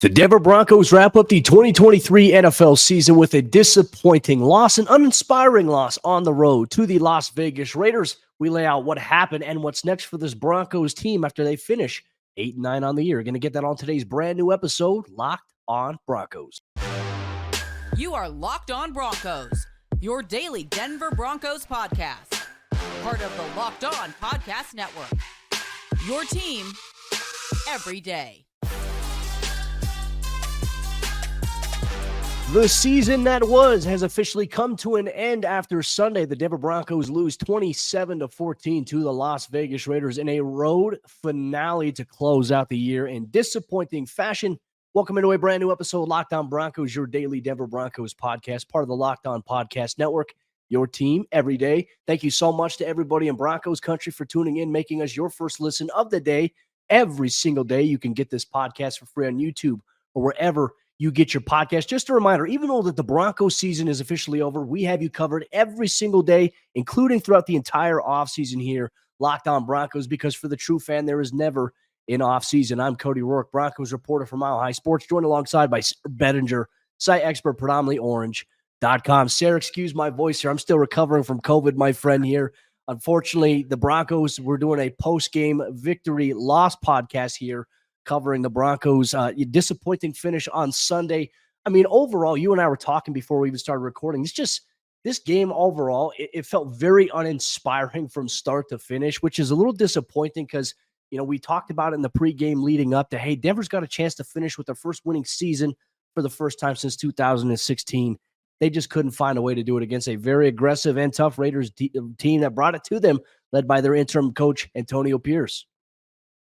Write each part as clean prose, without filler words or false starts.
The Denver Broncos wrap up the 2023 NFL season with a disappointing loss, an uninspiring loss on the road to the Las Vegas Raiders. We lay out what happened and what's next for this Broncos team after they finish 8-9 on the year. Going to get that on today's brand new episode, Locked on Broncos. You are Locked on Broncos, your daily Denver Broncos podcast. Part of the Locked on Podcast Network. Your team every day. The season that was has officially come to an end after Sunday. The Denver Broncos lose 27-14 to the Las Vegas Raiders in a road finale to close out the year in disappointing fashion. Welcome into a brand new episode of Locked on Broncos, your daily Denver Broncos podcast, part of the Locked on Podcast Network, your team every day. Thank you so much to everybody in Broncos Country for tuning in, making us your first listen of the day. Every single day, you can get this podcast for free on YouTube or wherever you get your podcast. Just a reminder, even though that the Broncos season is officially over, we have you covered every single day, including throughout the entire offseason here, Locked on Broncos, because for the true fan, there is never an offseason. I'm Cody Roark, Broncos reporter for Mile High Sports, joined alongside by Bedinger, site expert, predominantly orange.com. Sayre, excuse my voice here. I'm still recovering from COVID, my friend here. Unfortunately, the Broncos, we're doing a post-game victory loss podcast here, covering the Broncos' disappointing finish on Sunday. I mean, overall, you and I were talking before we even started recording. This game overall, it felt very uninspiring from start to finish, which is a little disappointing because, you know, we talked about it in the pregame leading up to, hey, Denver's got a chance to finish with their first winning season for the first time since 2016. They just couldn't find a way to do it against a very aggressive and tough Raiders team that brought it to them, led by their interim coach, Antonio Pierce.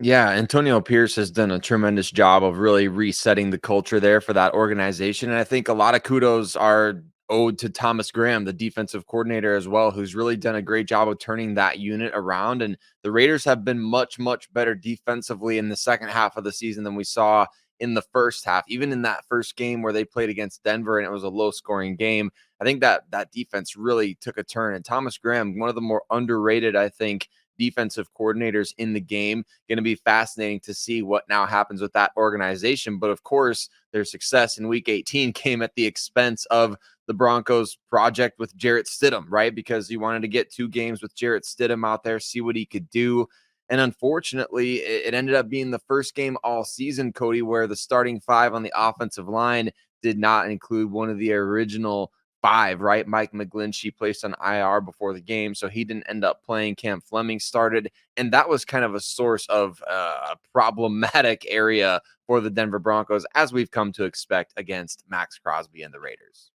Yeah, Antonio Pierce has done a tremendous job of really resetting the culture there for that organization. And I think a lot of kudos are owed to Thomas Graham, the defensive coordinator as well, who's really done a great job of turning that unit around. And the Raiders have been much, much better defensively in the second half of the season than we saw in the first half. Even in that first game where they played against Denver and it was a low-scoring game, I think that defense really took a turn. And Thomas Graham, one of the more underrated, I think, defensive coordinators in the game. Going to be fascinating to see what now happens with that organization. But of course, their success in week 18 came at the expense of the Broncos project with Jarrett Stidham, right? Because he wanted to get 2 games with Jarrett Stidham out there, see what he could do. And unfortunately, it ended up being the first game all season, Cody, where the starting 5 on the offensive line did not include one of the original 5, right? Mike McGlinchey placed on IR before the game, so he didn't end up playing. Cam Fleming started, and that was kind of a source of a problematic area for the Denver Broncos, as we've come to expect against Max Crosby and the Raiders.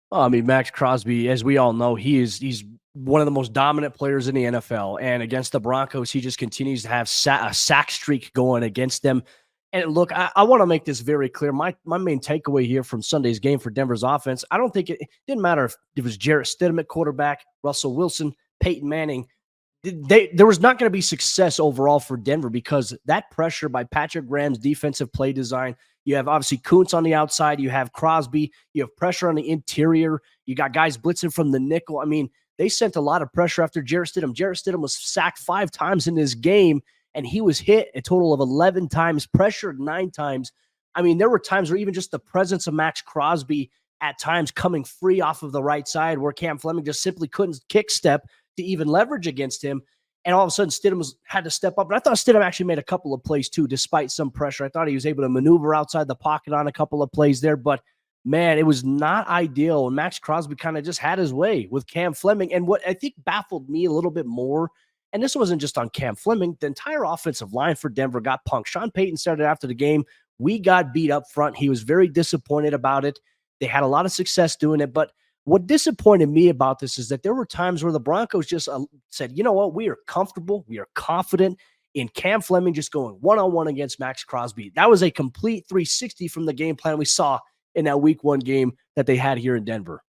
Well, I mean, Max Crosby, as we all know, he's one of the most dominant players in the NFL, and against the Broncos, he just continues to have a sack streak going against them. And look, I want to make this very clear. My main takeaway here from Sunday's game for Denver's offense, I don't think it didn't matter if it was Jarrett Stidham at quarterback, Russell Wilson, Peyton Manning. There was not going to be success overall for Denver because that pressure by Patrick Graham's defensive play design. You have obviously Kuntz on the outside. You have Crosby. You have pressure on the interior. You got guys blitzing from the nickel. I mean, they sent a lot of pressure after Jarrett Stidham. Jarrett Stidham was sacked 5 times in this game, and he was hit a total of 11 times, pressured 9 times. I mean, there were times where even just the presence of Max Crosby at times coming free off of the right side where Cam Fleming just simply couldn't kick step to even leverage against him. And all of a sudden, Stidham had to step up. And I thought Stidham actually made a couple of plays too, despite some pressure. I thought he was able to maneuver outside the pocket on a couple of plays there. But, man, it was not ideal. And Max Crosby kind of just had his way with Cam Fleming. And what I think baffled me a little bit more, and this wasn't just on Cam Fleming, the entire offensive line for Denver got punked. Sean Payton started after the game. We got beat up front. He was very disappointed about it. They had a lot of success doing it. But what disappointed me about this is that there were times where the Broncos just said, you know what, we are comfortable. We are confident in Cam Fleming just going one-on-one against Max Crosby. That was a complete 360 from the game plan we saw in that week 1 game that they had here in Denver.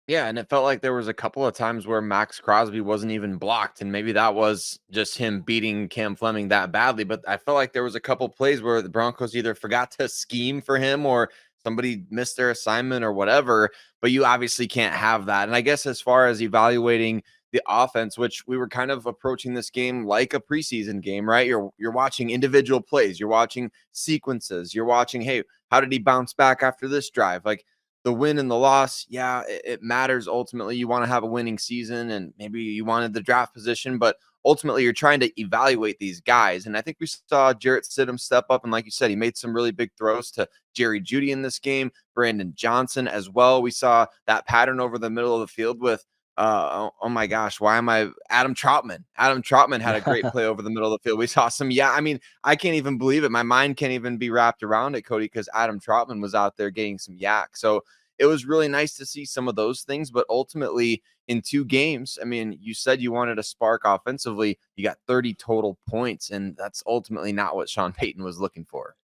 Yeah, and it felt like there was a couple of times where Max Crosby wasn't even blocked, and maybe that was just him beating Cam Fleming that badly. But I felt like there was a couple plays where the Broncos either forgot to scheme for him or somebody missed their assignment or whatever. But you obviously can't have that. And I guess as far as evaluating the offense, which we were kind of approaching this game like a preseason game, right? You're watching individual plays, you're watching sequences, you're watching, hey, how did he bounce back after this drive? Like the win and the loss, yeah, it matters ultimately. You want to have a winning season and maybe you wanted the draft position, but ultimately you're trying to evaluate these guys. And I think we saw Jarrett Stidham step up. And like you said, he made some really big throws to Jerry Jeudy in this game, Brandon Johnson as well. We saw that pattern over the middle of the field with oh my gosh, why am I Adam Troutman? Adam Troutman had a great play over the middle of the field. We saw some, yeah, I mean, I can't even believe it. My mind can't even be wrapped around it, Cody, because Adam Troutman was out there getting some yak. So it was really nice to see some of those things. But ultimately, in 2 games, I mean, you said you wanted a spark offensively. You got 30 total points, and that's ultimately not what Sean Payton was looking for.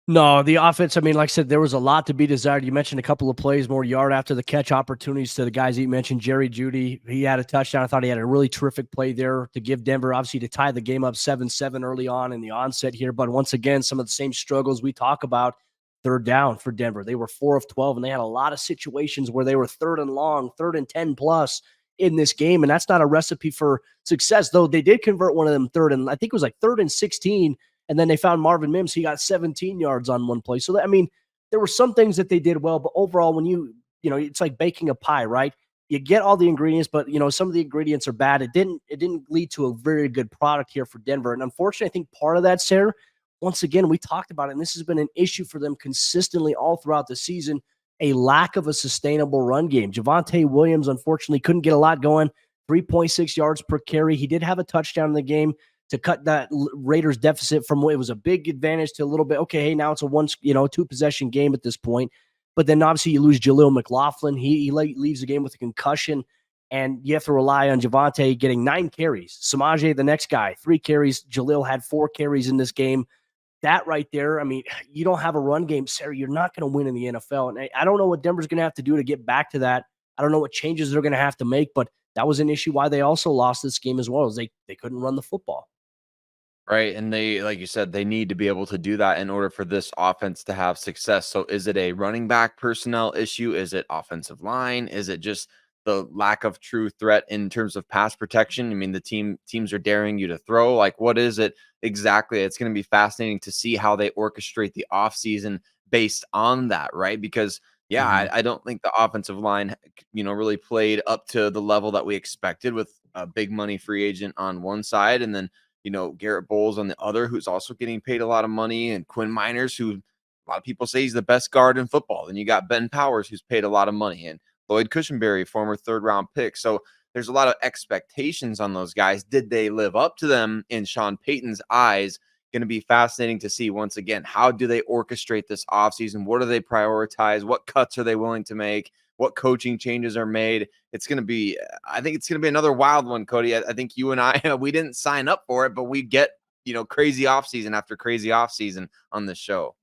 No, the offense, I mean, like I said, there was a lot to be desired. You mentioned a couple of plays, more yard after the catch opportunities to the guys that you mentioned. Jerry Jeudy, he had a touchdown. I thought he had a really terrific play there to give Denver, obviously, to tie the game up 7-7 early on in the onset here. But once again, some of the same struggles we talk about, third down for Denver. They were 4 of 12, and they had a lot of situations where they were 3rd and long, 3rd and 10 plus in this game. And that's not a recipe for success, though they did convert one of them 3rd, and I think it was like 3rd and 16. And then they found Marvin Mims. He got 17 yards on one play. So, I mean, there were some things that they did well, but overall, when you know, it's like baking a pie, right? You get all the ingredients, but, you know, some of the ingredients are bad. It didn't lead to a very good product here for Denver. And unfortunately, I think part of that, Sayre, once again, we talked about it, and this has been an issue for them consistently all throughout the season, a lack of a sustainable run game. Javonte Williams, unfortunately, couldn't get a lot going, 3.6 yards per carry. He did have a touchdown in the game to cut that Raiders deficit from what it was a big advantage to a little bit. Okay, hey, now it's a 2-possession game at this point. But then obviously you lose Jaleel McLaughlin. He leaves the game with a concussion, and you have to rely on Javonte getting 9 carries. Samaje, the next guy, 3 carries. Jaleel had 4 carries in this game. That right there, I mean, you don't have a run game, Sayre, you're not going to win in the NFL. And I don't know what Denver's going to have to do to get back to that. I don't know what changes they're going to have to make, but that was an issue why they also lost this game as well, as they couldn't run the football. Right. And they, like you said, they need to be able to do that in order for this offense to have success. So is it a running back personnel issue? Is it offensive line? Is it just the lack of true threat in terms of pass protection? I mean, the teams are daring you to throw. Like, what is it exactly? It's going to be fascinating to see how they orchestrate the offseason based on that, right? Because yeah, I don't think the offensive line, really played up to the level that we expected with a big money free agent on one side, and then Garrett Bowles on the other, who's also getting paid a lot of money, and Quinn Miners, who a lot of people say he's the best guard in football. Then you got Ben Powers, who's paid a lot of money, and Lloyd Cushenberry, former 3rd-round pick. So there's a lot of expectations on those guys. Did they live up to them in Sean Payton's eyes? Going to be fascinating to see once again. How do they orchestrate this offseason? What do they prioritize? What cuts are they willing to make? What coaching changes are made? It's going to be, I think it's going to be another wild one, Cody. I think you and I, we didn't sign up for it, but we get, crazy offseason after crazy offseason on this show.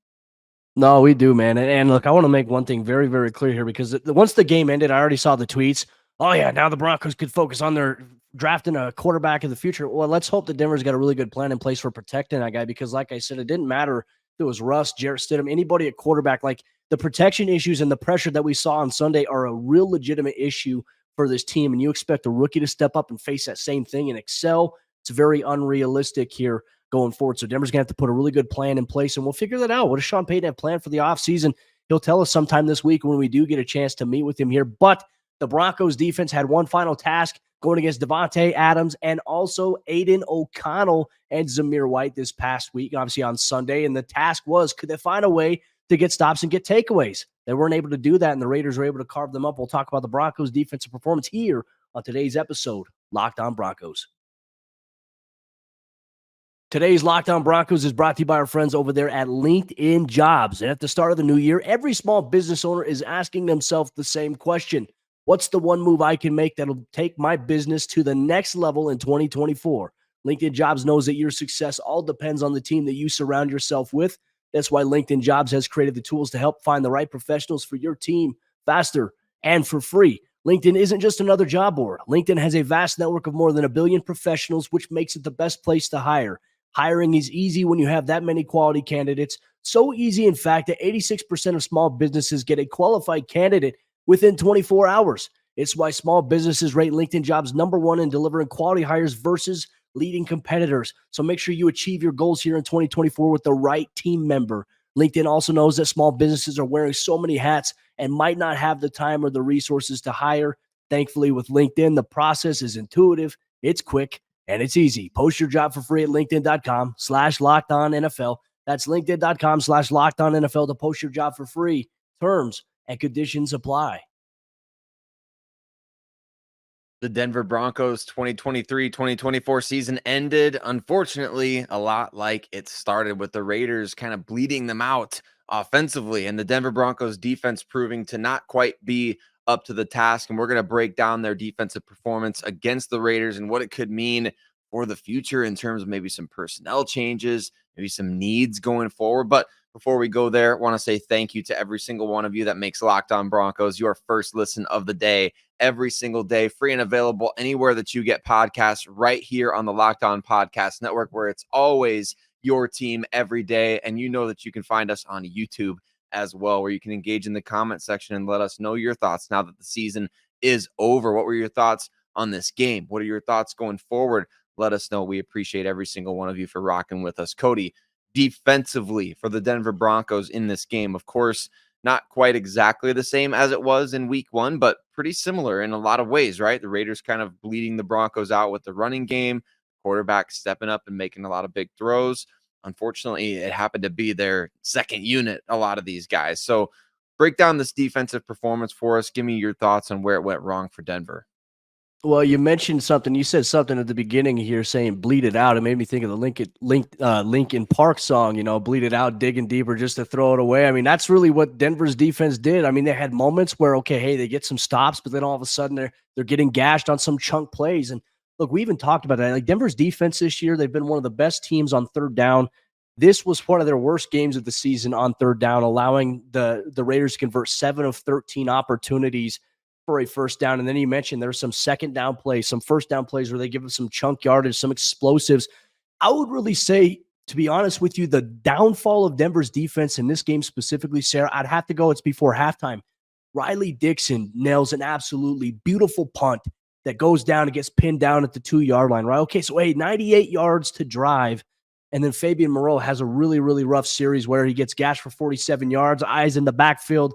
No, we do, man. And look, I want to make one thing very, very clear here, because once the game ended, I already saw the tweets. Oh, yeah, now the Broncos could focus on their drafting a quarterback of the future. Well, let's hope that Denver's got a really good plan in place for protecting that guy, because like I said, it didn't matter if it was Russ, Jarrett Stidham, anybody at quarterback. Like, the protection issues and the pressure that we saw on Sunday are a real legitimate issue for this team, and you expect a rookie to step up and face that same thing and excel. It's very unrealistic here going forward. So Denver's going to have to put a really good plan in place, and we'll figure that out. What does Sean Payton have planned for the offseason? He'll tell us sometime this week when we do get a chance to meet with him here. But the Broncos defense had one final task going against Devontae Adams and also Aiden O'Connell and Zamir White this past week, obviously on Sunday. And the task was, could they find a way to get stops and get takeaways? They weren't able to do that, and the Raiders were able to carve them up. We'll talk about the Broncos' defensive performance here on today's episode, Locked On Broncos. Today's Locked On Broncos is brought to you by our friends over there at LinkedIn Jobs. And at the start of the new year, every small business owner is asking themselves the same question: what's the one move I can make that'll take my business to the next level in 2024? LinkedIn Jobs knows that your success all depends on the team that you surround yourself with. That's why LinkedIn Jobs has created the tools to help find the right professionals for your team faster and for free. LinkedIn isn't just another job board. LinkedIn has a vast network of more than 1 billion professionals, which makes it the best place to hire. Hiring is easy when you have that many quality candidates. So easy, in fact, that 86% of small businesses get a qualified candidate within 24 hours. It's why small businesses rate LinkedIn Jobs #1 in delivering quality hires versus leading competitors. So make sure you achieve your goals here in 2024 with the right team member. LinkedIn also knows that small businesses are wearing so many hats and might not have the time or the resources to hire. Thankfully, with LinkedIn, the process is intuitive, it's quick, and it's easy. Post your job for free at linkedin.com/lockedonnfl. That's linkedin.com/lockedonnfl to post your job for free. Terms and conditions apply. The Denver Broncos 2023-2024 season ended, unfortunately, a lot like it started, with the Raiders kind of bleeding them out offensively, and the Denver Broncos defense proving to not quite be up to the task. And we're going to break down their defensive performance against the Raiders and what it could mean for the future in terms of maybe some personnel changes, maybe some needs going forward. But before we go there, I want to say thank you to every single one of you that makes Locked On Broncos your first listen of the day every single day, free and available anywhere that you get podcasts, right here on the Locked On Podcast Network, where it's always your team every day. And you know that you can find us on YouTube as well, where you can engage in the comment section and let us know your thoughts now that the season is over. What were your thoughts on this game? What are your thoughts going forward? Let us know. We appreciate every single one of you for rocking with us. Cody, defensively for the Denver Broncos in this game, of course, not quite exactly the same as it was in week 1, but pretty similar in a lot of ways, right? The Raiders kind of bleeding the Broncos out with the running game, quarterback stepping up and making a lot of big throws. Unfortunately, it happened to be their second unit, a lot of these guys. So break down this defensive performance for us. Give me your thoughts on where it went wrong for Denver. Well, you mentioned something. You said something at the beginning here saying "bleed it out." It made me think of the Linkin Park song. "Bleed it out, digging deeper, just to throw it away." I mean, that's really what Denver's defense did. I mean, they had moments where, okay, hey, they get some stops, but then all of a sudden they're getting gashed on some chunk plays. And look, we even talked about that. Like Denver's defense this year, they've been one of the best teams on third down. This was one of their worst games of the season on third down, allowing the Raiders to convert 7 of 13 opportunities for a first down. And then you mentioned there's some second down plays, some first down plays where they give us some chunk yardage, some explosives. I would really say, to be honest with you, the downfall of Denver's defense in this game specifically, Sayre, I'd have to go, it's before halftime. Riley Dixon nails an absolutely beautiful punt that goes down and gets pinned down at the 2-yard line, right? Okay, so 98 yards to drive. And then Fabian Moreau has a really, really rough series where he gets gashed for 47 yards, eyes in the backfield,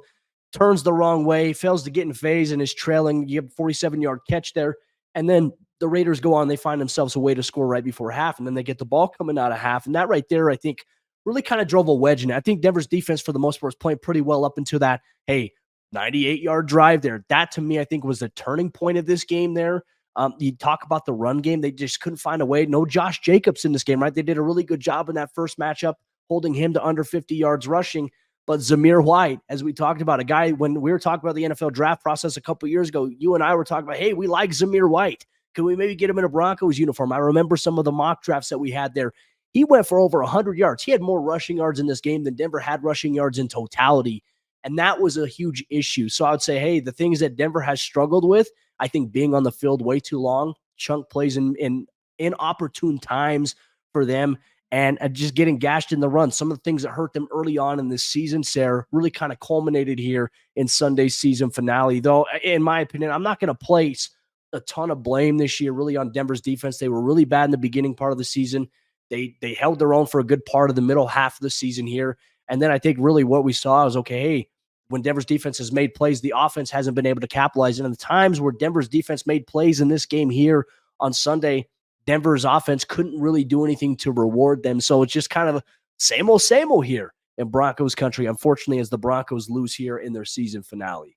turns the wrong way, fails to get in phase, and is trailing. You have a 47-yard catch there. And then the Raiders go on. They find themselves a way to score right before half, and then they get the ball coming out of half. And that right there, I think, really kind of drove a wedge in it. I think Denver's defense, for the most part, was playing pretty well up into that, 98-yard drive there. That, to me, I think, was the turning point of this game there. You talk about the run game. They just couldn't find a way. No Josh Jacobs in this game, right? They did a really good job in that first matchup, holding him to under 50 yards rushing. But Zamir White, as we talked about, a guy, when we were talking about the NFL draft process a couple years ago, you and I were talking about, hey, we like Zamir White. Can we maybe get him in a Broncos uniform? I remember some of the mock drafts that we had there. He went for over 100 yards. He had more rushing yards in this game than Denver had rushing yards in totality. And that was a huge issue. So I would say, hey, the things that Denver has struggled with, I think being on the field way too long, chunk plays in inopportune times for them, and just getting gashed in the run. Some of the things that hurt them early on in this season, Sayre, really kind of culminated here in Sunday's season finale. Though, in my opinion, I'm not going to place a ton of blame this year really on Denver's defense. They were really bad in the beginning part of the season. They held their own for a good part of the middle half of the season here. And then I think really what we saw is, okay, hey, when Denver's defense has made plays, the offense hasn't been able to capitalize. And the times where Denver's defense made plays in this game here on Sunday, Denver's offense couldn't really do anything to reward them. So it's just kind of same old here in Broncos country, unfortunately, as the Broncos lose here in their season finale.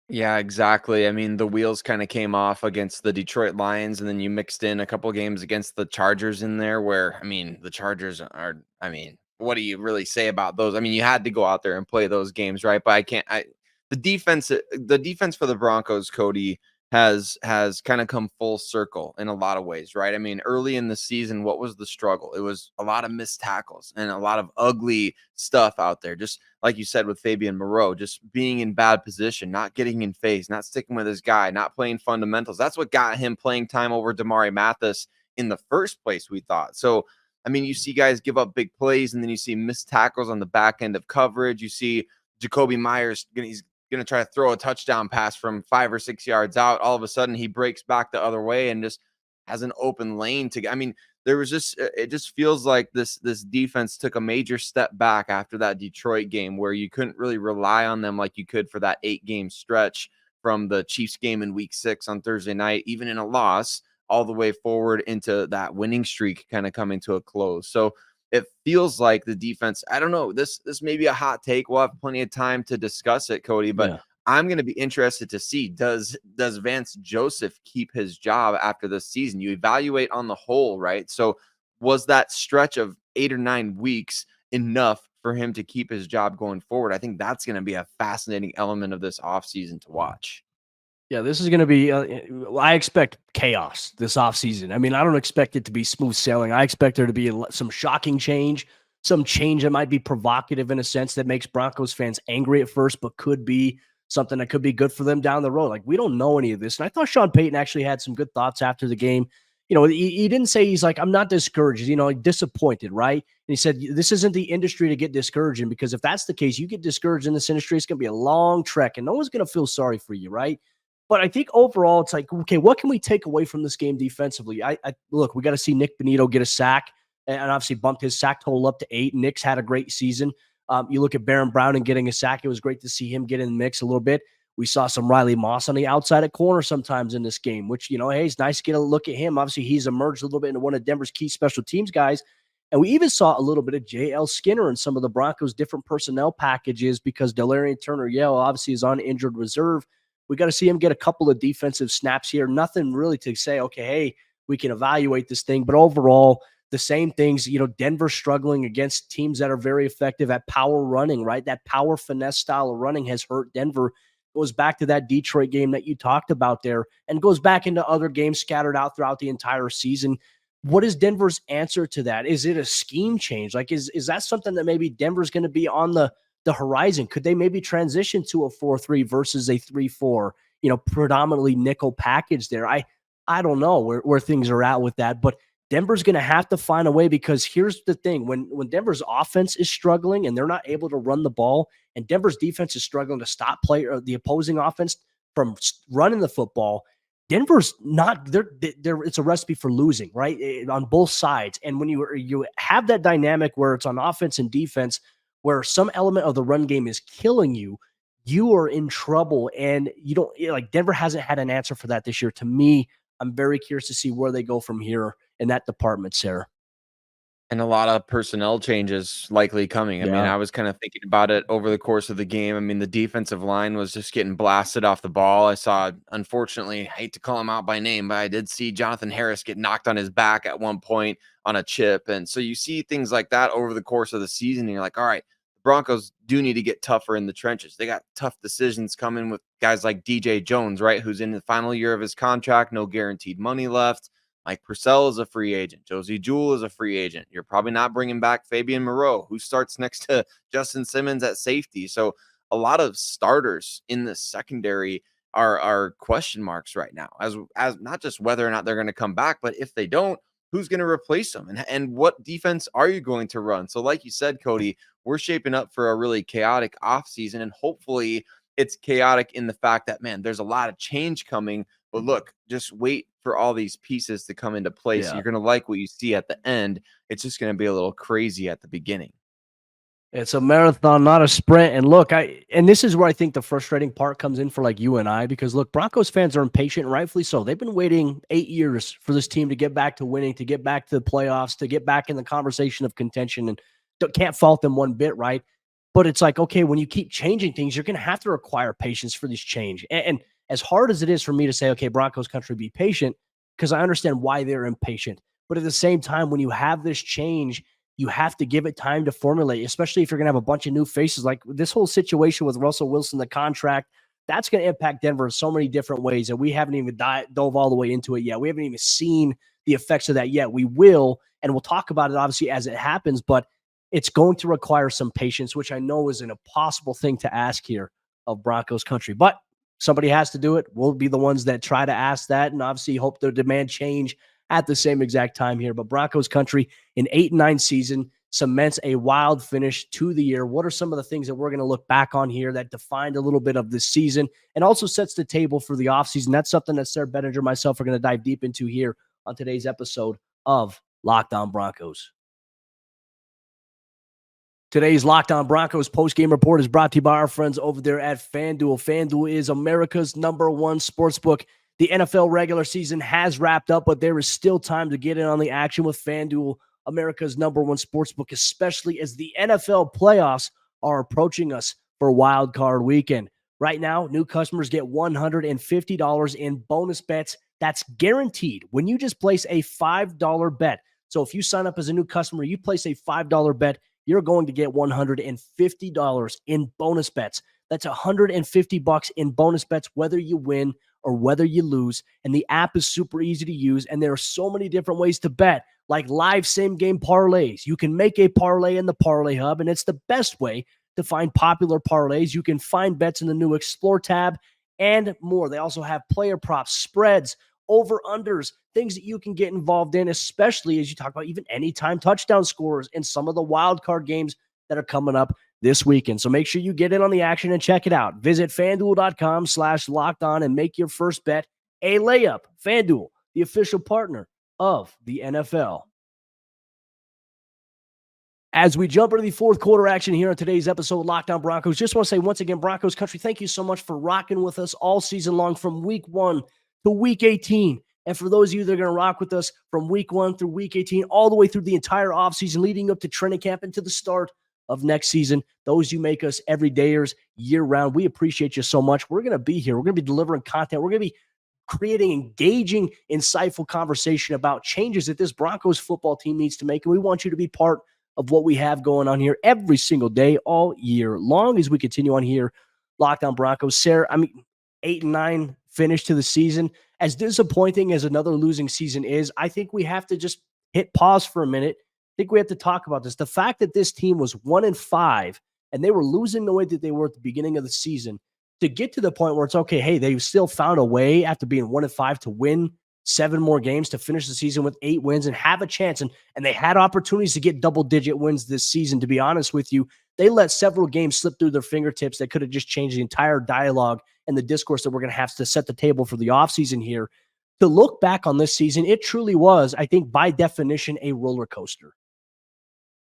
Yeah, exactly. I mean, the wheels kind of came off against the Detroit Lions, and then you mixed in a couple games against the Chargers in there where, I mean, the Chargers are, I mean, what do you really say about those? I mean, you had to go out there and play those games, right? But the defense for the Broncos, Cody, has kind of come full circle in a lot of ways, right? I mean, early in the season, what was the struggle? It was a lot of missed tackles and a lot of ugly stuff out there. Just like you said with Fabian Moreau, just being in bad position, not getting in phase, not sticking with his guy, not playing fundamentals. That's what got him playing time over Damari Mathis in the first place, we thought. So, I mean, you see guys give up big plays, and then you see missed tackles on the back end of coverage. You see Jacoby Myers, he's going to try to throw a touchdown pass from 5 or 6 yards out. All of a sudden, he breaks back the other way and just has an open lane to. I mean, there was just it just feels like this defense took a major step back after that Detroit game, where you couldn't really rely on them like you could for that 8-game stretch from the Chiefs game in week 6 on Thursday night, even in a loss, all the way forward into that winning streak kind of coming to a close. So it feels like the defense, I don't know, this may be a hot take. We'll have plenty of time to discuss it, Cody, but Yeah. I'm going to be interested to see, does Vance Joseph keep his job after this season? You evaluate on the whole, right? So was that stretch of 8 or 9 weeks enough for him to keep his job going forward? I think that's going to be a fascinating element of this offseason to watch. Yeah, this is going to be, I expect chaos this offseason. I mean, I don't expect it to be smooth sailing. I expect there to be some shocking change, some change that might be provocative in a sense that makes Broncos fans angry at first, but could be something that could be good for them down the road. Like, we don't know any of this. And I thought Sean Payton actually had some good thoughts after the game. You know, he didn't say he's like, I'm not discouraged, you know, like disappointed, right? And he said, this isn't the industry to get discouraged in, because if that's the case, you get discouraged in this industry, it's going to be a long trek and no one's going to feel sorry for you, right? But I think overall, it's like, okay, what can we take away from this game defensively? I look, we got to see Nick Bonito get a sack and obviously bumped his sack total up to 8. Nick's had a great season. You look at Baron Brown and getting a sack. It was great to see him get in the mix a little bit. We saw some Riley Moss on the outside at corner sometimes in this game, which, you know, hey, it's nice to get a look at him. Obviously, he's emerged a little bit into one of Denver's key special teams guys. And we even saw a little bit of J.L. Skinner in some of the Broncos' different personnel packages, because Delarian Turner-Yell obviously is on injured reserve. We got to see him get a couple of defensive snaps here. Nothing really to say, okay, hey, we can evaluate this thing. But overall, the same things, you know, Denver struggling against teams that are very effective at power running, right? That power finesse style of running has hurt Denver. Goes back to that Detroit game that you talked about there, and goes back into other games scattered out throughout the entire season. What is Denver's answer to that? Is it a scheme change? Like, is that something that maybe Denver's going to be on the horizon? Could they maybe transition to a 4-3 versus a 3-4, you know, predominantly nickel package there? I don't know where things are at with that, but Denver's going to have to find a way, because here's the thing. When Denver's offense is struggling and they're not able to run the ball, and Denver's defense is struggling to stop the opposing offense from running the football, Denver's not there. It's a recipe for losing, right? On both sides. And when you have that dynamic where it's on offense and defense, where some element of the run game is killing you, you are in trouble. And you don't, like, Denver hasn't had an answer for that this year. To me, I'm very curious to see where they go from here in that department, Sayre. And a lot of personnel changes likely coming. I mean, I was kind of thinking about it over the course of the game. I mean, the defensive line was just getting blasted off the ball. I saw, unfortunately, I hate to call him out by name, but I did see Jonathan Harris get knocked on his back at one point on a chip. And so you see things like that over the course of the season, and you're like, all right, the Broncos do need to get tougher in the trenches. They got tough decisions coming with guys like DJ Jones, right, who's in the final year of his contract, no guaranteed money left. Mike Purcell is a free agent. Josie Jewell is a free agent. You're probably not bringing back Fabian Moreau, who starts next to Justin Simmons at safety. So a lot of starters in the secondary are question marks right now, as not just whether or not they're going to come back, but if they don't, who's going to replace them, and what defense are you going to run? So like you said, Cody, we're shaping up for a really chaotic offseason, and hopefully it's chaotic in the fact that, man, there's a lot of change coming. But look, just wait for all these pieces to come into place. Yeah. You're going to like what you see at the end. It's just going to be a little crazy at the beginning. It's a marathon, not a sprint. And look, and this is where I think the frustrating part comes in for like you and I, because look, Broncos fans are impatient, rightfully so. They've been waiting 8 years for this team to get back to winning, to get back to the playoffs, to get back in the conversation of contention, and can't fault them one bit, right? But it's like, okay, when you keep changing things, you're going to have to require patience for this change. And as hard as it is for me to say, okay, Broncos country, be patient, because I understand why they're impatient. But at the same time, when you have this change, you have to give it time to formulate, especially if you're going to have a bunch of new faces. Like this whole situation with Russell Wilson, the contract, that's going to impact Denver in so many different ways. And we haven't even dove all the way into it yet. We haven't even seen the effects of that yet. We will, and we'll talk about it obviously as it happens, but it's going to require some patience, which I know is an impossible thing to ask here of Broncos country. But somebody has to do it. We'll be the ones that try to ask that, and obviously hope their demand change at the same exact time here. But Broncos country, an 8-9 season, cements a wild finish to the year. What are some of the things that we're going to look back on here that defined a little bit of this season and also sets the table for the offseason? That's something that Sayre, Bedinger, and myself are going to dive deep into here on today's episode of Locked On Broncos. Today's Locked On Broncos post-game report is brought to you by our friends over there at FanDuel. FanDuel is America's #1 sportsbook. The NFL regular season has wrapped up, but there is still time to get in on the action with FanDuel, America's #1 sportsbook, especially as the NFL playoffs are approaching us for Wild Card Weekend. Right now, new customers get $150 in bonus bets. That's guaranteed when you just place a $5 bet. So if you sign up as a new customer, you place a $5 bet, you're going to get $150 in bonus bets. That's $150 in bonus bets, whether you win or whether you lose. And the app is super easy to use. And there are so many different ways to bet, like live same game parlays. You can make a parlay in the Parlay Hub, and it's the best way to find popular parlays. You can find bets in the new Explore tab and more. They also have player props, spreads, over-unders, things that you can get involved in, especially as you talk about even anytime touchdown scorers in some of the wild card games that are coming up this weekend. So make sure you get in on the action and check it out. Visit FanDuel.com/lockedon and make your first bet a layup. FanDuel, the official partner of the NFL. As we jump into the fourth quarter action here on today's episode of Locked On Broncos, just want to say once again, Broncos Country, thank you so much for rocking with us all season long from week 1 to week 18. And for those of you that are going to rock with us from week 1 through week 18, all the way through the entire offseason, leading up to training camp and to the start of next season, those you make us everydayers year round, we appreciate you so much. We're going to be here. We're going to be delivering content. We're going to be creating engaging, insightful conversation about changes that this Broncos football team needs to make. And we want you to be part of what we have going on here every single day, all year long, as we continue on here. Locked On Broncos. Sayre, 8-9 finish to the season. As disappointing as another losing season is, I think we have to just hit pause for a minute. I think we have to talk about this. The fact that this team was 1-5 and they were losing the way that they were at the beginning of the season, to get to the point where it's okay, hey, they still found a way after being 1-5 to win 7 more games to finish the season with 8 wins and have a chance. And they had opportunities to get double-digit wins this season, to be honest with you. They let several games slip through their fingertips that could have just changed the entire dialogue and the discourse that we're going to have to set the table for the offseason here. To look back on this season, it truly was, I think, by definition, a roller coaster.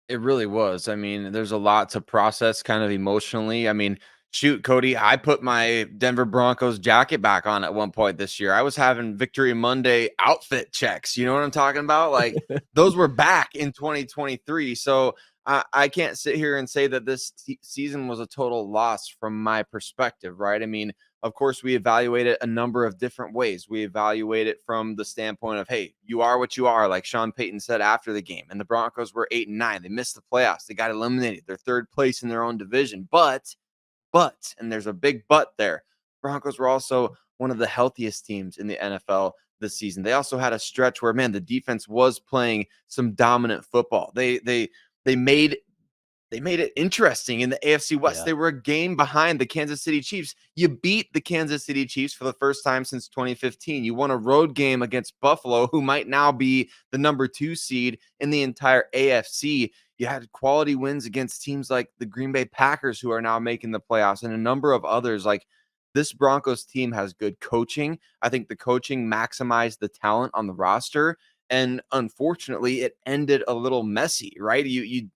It really was. I mean, there's a lot to process kind of emotionally. I mean, shoot, Cody, I put my Denver Broncos jacket back on at one point this year. I was having Victory Monday outfit checks. You know what I'm talking about? Like those were back in 2023. So I can't sit here and say that this season was a total loss from my perspective, right? I mean, of course, we evaluate it a number of different ways. We evaluate it from the standpoint of, hey, you are what you are, like Sean Payton said after the game. And the Broncos were 8-9. They missed the playoffs. They got eliminated. They're third place in their own division. But, and there's a big but there, Broncos were also one of the healthiest teams in the NFL this season. They also had a stretch where, man, the defense was playing some dominant football. They made it interesting in the AFC West. Yeah. They were a game behind the Kansas City Chiefs. You beat the Kansas City Chiefs for the first time since 2015. You won a road game against Buffalo, who might now be the number 2 seed in the entire AFC. You had quality wins against teams like the Green Bay Packers, who are now making the playoffs, and a number of others. Like, this Broncos team has good coaching. I think the coaching maximized the talent on the roster. And unfortunately, it ended a little messy, right? You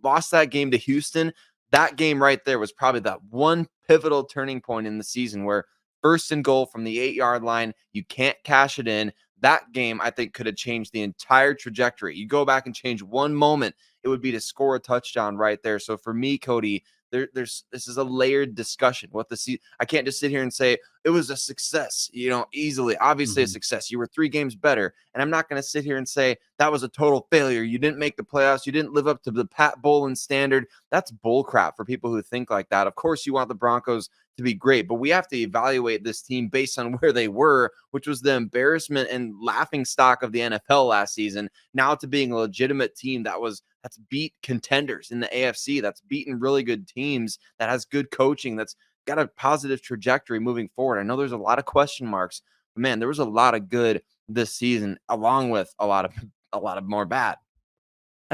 lost that game to Houston. That game right there was probably that one pivotal turning point in the season where 1st and goal from the 8-yard line, you can't cash it in. That game, I think, could have changed the entire trajectory. You go back and change one moment, it would be to score a touchdown right there. So for me, Cody, this is a layered discussion. I can't just sit here and say it was a success, easily, obviously a success. You were 3 games better. And I'm not going to sit here and say that was a total failure. You didn't make the playoffs. You didn't live up to the Pat Bowlen standard. That's bull crap for people who think like that. Of course, you want the Broncos to be great, but we have to evaluate this team based on where they were, which was the embarrassment and laughing stock of the NFL last season, now to being a legitimate team that's beat contenders in the AFC, that's beaten really good teams, that has good coaching, that's got a positive trajectory moving forward. I know there's a lot of question marks, but man, there was a lot of good this season, along with a lot of more bad.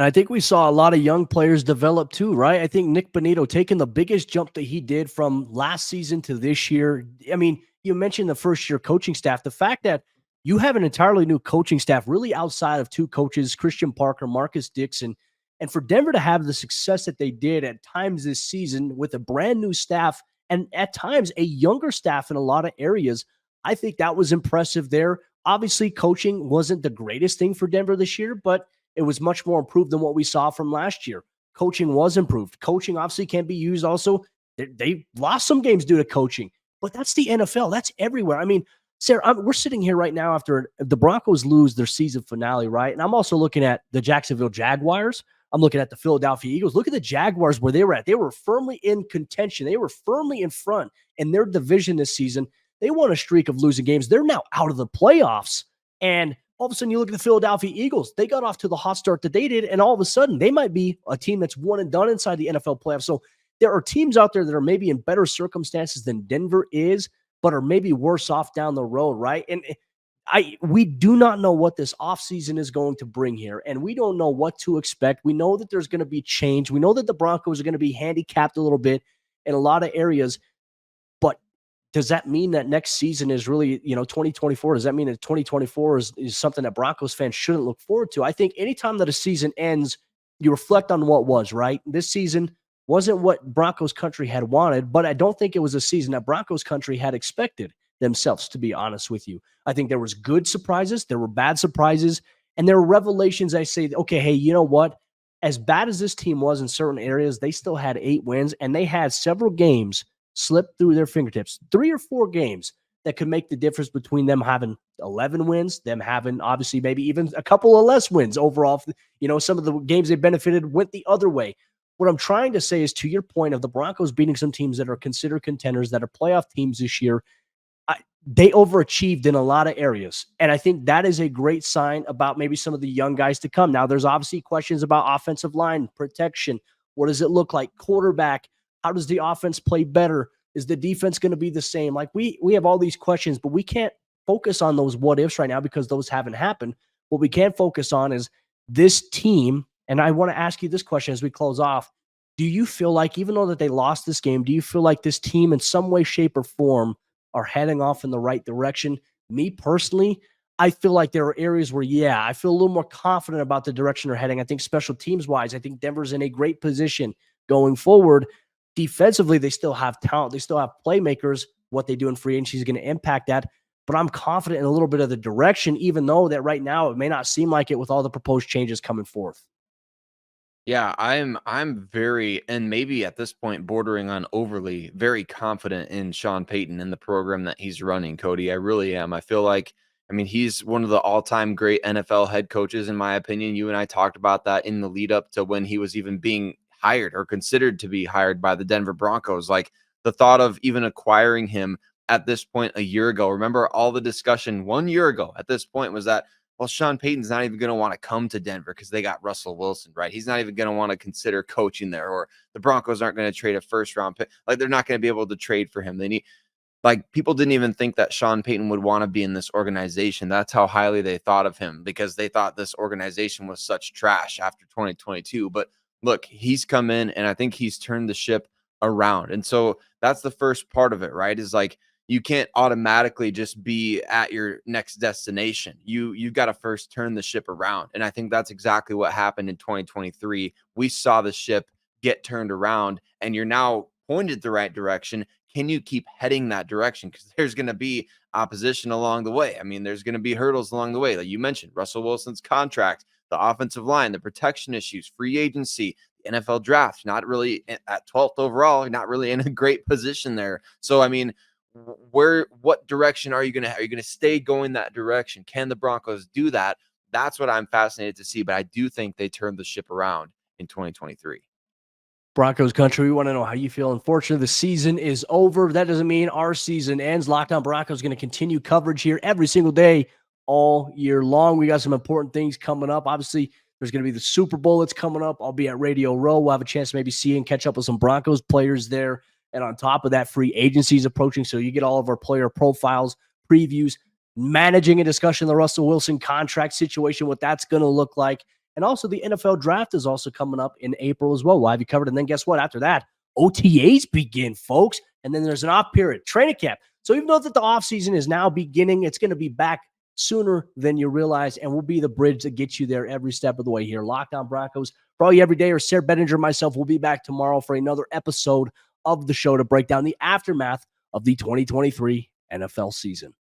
And I think we saw a lot of young players develop too, right? I think Nick Bonito taking the biggest jump that he did from last season to this year. I mean, you mentioned the first year coaching staff. The fact that you have an entirely new coaching staff, really outside of two coaches, Christian Parker, Marcus Dixon, and for Denver to have the success that they did at times this season with a brand new staff and at times a younger staff in a lot of areas, I think that was impressive there. Obviously, coaching wasn't the greatest thing for Denver this year, but it was much more improved than what we saw from last year. Coaching was improved. Coaching obviously can be used also. They lost some games due to coaching, but that's the NFL. That's everywhere. I mean, Sayre, we're sitting here right now after the Broncos lose their season finale, right? And I'm also looking at the Jacksonville Jaguars. I'm looking at the Philadelphia Eagles. Look at the Jaguars where they were at. They were firmly in contention. They were firmly in front in their division this season. They won a streak of losing games. They're now out of the playoffs. And all of a sudden, you look at the Philadelphia Eagles. They got off to the hot start that they did, and all of a sudden, they might be a team that's one and done inside the NFL playoffs. So there are teams out there that are maybe in better circumstances than Denver is, but are maybe worse off down the road, right? And we do not know what this offseason is going to bring here, and we don't know what to expect. We know that there's going to be change. We know that the Broncos are going to be handicapped a little bit in a lot of areas, but does that mean that next season is really, 2024? Does that mean that 2024 is something that Broncos fans shouldn't look forward to? I think anytime that a season ends, you reflect on what was, right? This season wasn't what Broncos Country had wanted, but I don't think it was a season that Broncos Country had expected themselves, to be honest with you. I think there was good surprises, there were bad surprises, and there were revelations. I say, okay, hey, you know what? As bad as this team was in certain areas, they still had 8 wins, and they had several games slip through their fingertips, 3 or 4 games that could make the difference between them having 11 wins, them having obviously maybe even a couple of less wins overall. Some of the games they benefited went the other way. What I'm trying to say is, to your point of the Broncos beating some teams that are considered contenders, that are playoff teams this year, they overachieved in a lot of areas. And I think that is a great sign about maybe some of the young guys to come. Now, there's obviously questions about offensive line protection. What does it look like? Quarterback, how does the offense play better? Is the defense going to be the same? Like we have all these questions, but we can't focus on those what ifs right now because those haven't happened. What we can focus on is this team. And I want to ask you this question as we close off. Do you feel like, even though that they lost this game, do you feel like this team in some way, shape, or form are heading off in the right direction? Me personally, I feel like there are areas where, I feel a little more confident about the direction they're heading. I think special teams wise, I think Denver's in a great position going forward. Defensively, they still have talent. They still have playmakers. What they do in free agency is going to impact that. But I'm confident in a little bit of the direction, even though that right now it may not seem like it with all the proposed changes coming forth. Yeah, I'm very, and maybe at this point bordering on overly, very confident in Sean Payton and the program that he's running, Cody. I really am. I feel like, he's one of the all-time great NFL head coaches, in my opinion. You and I talked about that in the lead up to when he was even being hired or considered to be hired by the Denver Broncos. Like, the thought of even acquiring him at this point a year ago. Remember all the discussion 1 year ago at this point was that, well, Sean Payton's not even going to want to come to Denver because they got Russell Wilson, right? He's not even going to want to consider coaching there, or the Broncos aren't going to trade a first round pick. Like, they're not going to be able to trade for him. They need, like, people didn't even think that Sean Payton would want to be in this organization. That's how highly they thought of him, because they thought this organization was such trash after 2022. But look, he's come in and I think he's turned the ship around. And so that's the first part of it, right? Is like, you can't automatically just be at your next destination. You've got to first turn the ship around. And I think that's exactly what happened in 2023. We saw the ship get turned around, and you're now pointed the right direction. Can you keep heading that direction? Because there's going to be opposition along the way. There's going to be hurdles along the way. Like you mentioned, Russell Wilson's contract, the offensive line, the protection issues, free agency, the NFL draft, not really at 12th overall, not really in a great position there. So, what direction are you going to stay going that direction? Can the Broncos do that? That's what I'm fascinated to see, but I do think they turned the ship around in 2023. Broncos Country, we want to know how you feel. Unfortunately, the season is over. That doesn't mean our season ends. Locked On Broncos is going to continue coverage here every single day, all year long. We got some important things coming up. Obviously, there's going to be the Super Bowl that's coming up. I'll be at Radio Row. We'll have a chance to maybe see and catch up with some Broncos players there. And on top of that, free agency is approaching. So you get all of our player profiles, previews, managing a discussion of the Russell Wilson contract situation, what that's going to look like. And also the NFL draft is also coming up in April as well. We'll have you covered. And then guess what? After that, OTAs begin, folks. And then there's an off period, training camp. So even though that the offseason is now beginning, it's going to be back sooner than you realize, and we'll be the bridge that gets you there every step of the way here. Locked On Broncos for all you every day. Or Sayre, Bedinger, myself will be back tomorrow for another episode of the show to break down the aftermath of the 2023 NFL season.